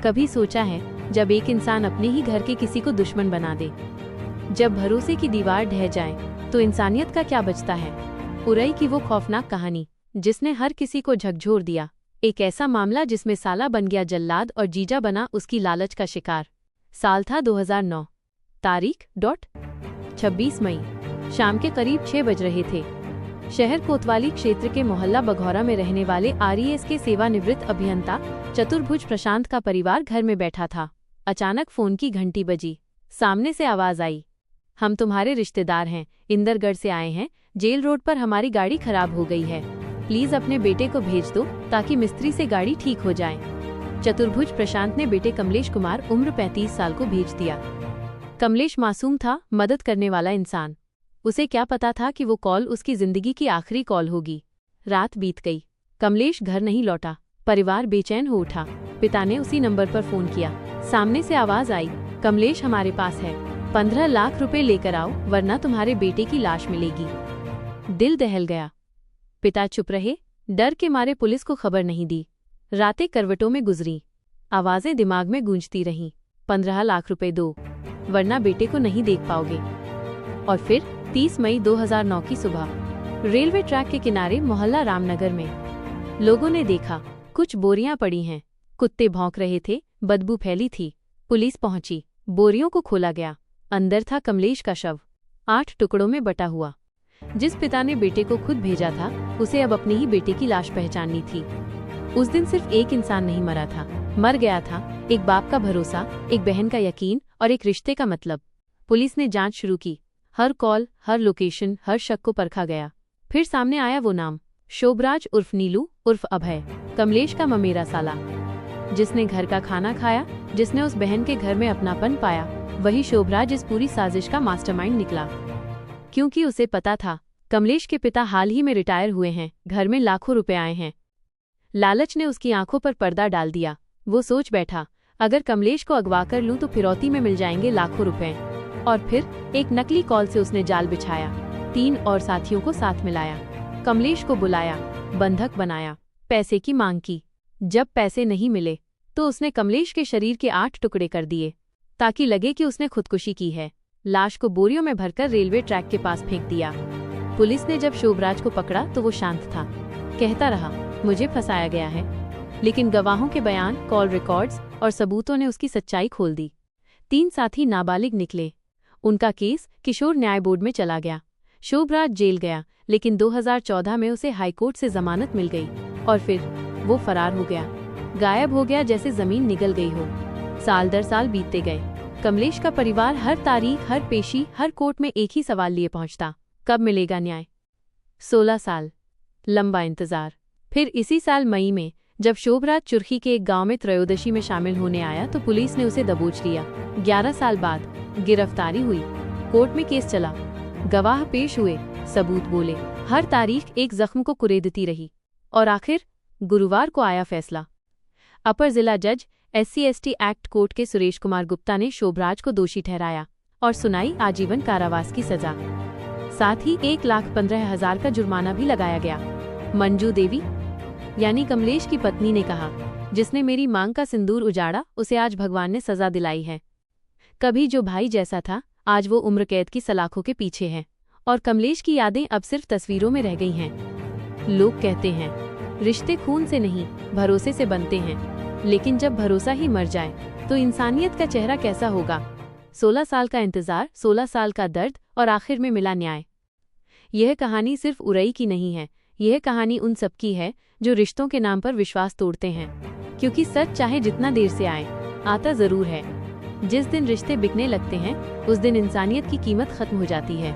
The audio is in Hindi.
कभी सोचा है जब एक इंसान अपने ही घर के किसी को दुश्मन बना दे, जब भरोसे की दीवार ढह जाए तो इंसानियत का क्या बचता है। उरई की वो खौफनाक कहानी जिसने हर किसी को झकझोर दिया। एक ऐसा मामला जिसमें साला बन गया जल्लाद और जीजा बना उसकी लालच का शिकार। साल था 2009। तारीख 26 मई। शाम के करीब 6 बज रहे थे। शहर कोतवाली क्षेत्र के मोहल्ला बघौरा में रहने वाले आरईएस के सेवानिवृत्त अभियंता चतुर्भुज प्रशांत का परिवार घर में बैठा था। अचानक फोन की घंटी बजी। सामने से आवाज आई, हम तुम्हारे रिश्तेदार हैं, इंदरगढ़ से आए हैं, जेल रोड पर हमारी गाड़ी खराब हो गई है, प्लीज अपने बेटे को भेज दो ताकि मिस्त्री से गाड़ी ठीक हो जाए। चतुर्भुज प्रशांत ने बेटे कमलेश कुमार उम्र 35 साल को भेज दिया। कमलेश मासूम था, मदद करने वाला इंसान। उसे क्या पता था कि वो कॉल उसकी जिंदगी की आखिरी कॉल होगी। रात बीत गई, कमलेश घर नहीं लौटा। परिवार बेचैन हो उठा। पिता ने उसी नंबर पर फोन किया। सामने से आवाज आई, कमलेश हमारे पास है, 15 लाख रुपए लेकर आओ वरना तुम्हारे बेटे की लाश मिलेगी। दिल दहल गया। पिता चुप रहे, डर के मारे पुलिस को खबर नहीं दी। रातें करवटों में गुजरी, आवाजें दिमाग में गूंजती रहीं, 15 लाख रुपए दो वरना बेटे को नहीं देख पाओगे। और फिर 30 मई 2009 की सुबह रेलवे ट्रैक के किनारे मोहल्ला रामनगर में लोगों ने देखा कुछ बोरियां पड़ी हैं। कुत्ते भौंक रहे थे, बदबू फैली थी। पुलिस पहुंची, बोरियों को खोला गया। अंदर था कमलेश का शव, 8 टुकड़ों में बटा हुआ। जिस पिता ने बेटे को खुद भेजा था उसे अब अपनी ही बेटे की लाश पहचाननी थी। उस दिन सिर्फ एक इंसान नहीं मरा था, मर गया था एक बाप का भरोसा, एक बहन का यकीन और एक रिश्ते का मतलब। पुलिस ने जांच शुरू की। हर कॉल, हर लोकेशन, हर शक को परखा गया। फिर सामने आया वो नाम, शोभराज उर्फ नीलू उर्फ अभय, कमलेश का ममेरा साला। जिसने घर का खाना खाया, जिसने उस बहन के घर में अपनापन पाया, वही शोभराज इस पूरी साजिश का मास्टरमाइंड निकला। क्योंकि उसे पता था कमलेश के पिता हाल ही में रिटायर हुए हैं, घर में लाखों रुपए आए हैं। लालच ने उसकी आंखों पर पर्दा डाल दिया। वो सोच बैठा, अगर कमलेश को अगवा कर लूं तो फिरौती में मिल जाएंगे लाखों रुपए। और फिर एक नकली कॉल से उसने जाल बिछाया, 3 और साथियों को साथ मिलाया, कमलेश को बुलाया, बंधक बनाया, पैसे की मांग की। जब पैसे नहीं मिले तो उसने कमलेश के शरीर के 8 टुकड़े कर दिए ताकि लगे कि उसने खुदकुशी की है। लाश को बोरियों में भरकर रेलवे ट्रैक के पास फेंक दिया। पुलिस ने जब शोभराज को पकड़ा तो वो शांत था, कहता रहा मुझे फंसाया गया है। लेकिन गवाहों के बयान, कॉल रिकॉर्ड्स और सबूतों ने उसकी सच्चाई खोल दी। 3 साथी नाबालिग निकले। उनका केस किशोर न्याय बोर्ड में चला गया। शोभराज जेल गया, लेकिन 2014 में उसे हाईकोर्ट से जमानत मिल गई और फिर वो फरार हो गया, गायब हो गया जैसे जमीन निगल गई हो। साल दर साल बीतते गए। कमलेश का परिवार हर तारीख, हर पेशी, हर कोर्ट में एक ही सवाल लिए पहुंचता, कब मिलेगा न्याय। 16 साल, लंबा इंतजार। फिर इसी साल मई में जब शोभराज चुरखी के एक गांव में त्रयोदशी में शामिल होने आया तो पुलिस ने उसे दबोच लिया। 11 साल बाद गिरफ्तारी हुई। कोर्ट में केस चला, गवाह पेश हुए, सबूत बोले, हर तारीख एक जख्म को कुरेदती रही। और आखिर गुरुवार को आया फैसला। अपर जिला जज SC/ST एक्ट कोर्ट के सुरेश कुमार गुप्ता ने शोभराज को दोषी ठहराया और सुनाई आजीवन कारावास की सजा। साथ ही 1,15,000 का जुर्माना भी लगाया गया। मंजू देवी यानी कमलेश की पत्नी ने कहा, जिसने मेरी मांग का सिंदूर उजाड़ा उसे आज भगवान ने सजा दिलाई है। कभी जो भाई जैसा था आज वो उम्र कैद की सलाखों के पीछे है और कमलेश की यादें अब सिर्फ तस्वीरों में रह गई हैं। लोग कहते हैं रिश्ते खून से नहीं भरोसे से बनते हैं, लेकिन जब भरोसा ही मर जाए तो इंसानियत का चेहरा कैसा होगा। 16 साल का इंतजार, 16 साल का दर्द और आखिर में मिला न्याय। यह कहानी सिर्फ उरई की नहीं है, यह कहानी उन सबकी है जो रिश्तों के नाम पर विश्वास तोड़ते हैं। क्योंकि सच चाहे जितना देर से आए, आता जरूर है। जिस दिन रिश्ते बिकने लगते हैं उस दिन इंसानियत की कीमत खत्म हो जाती है।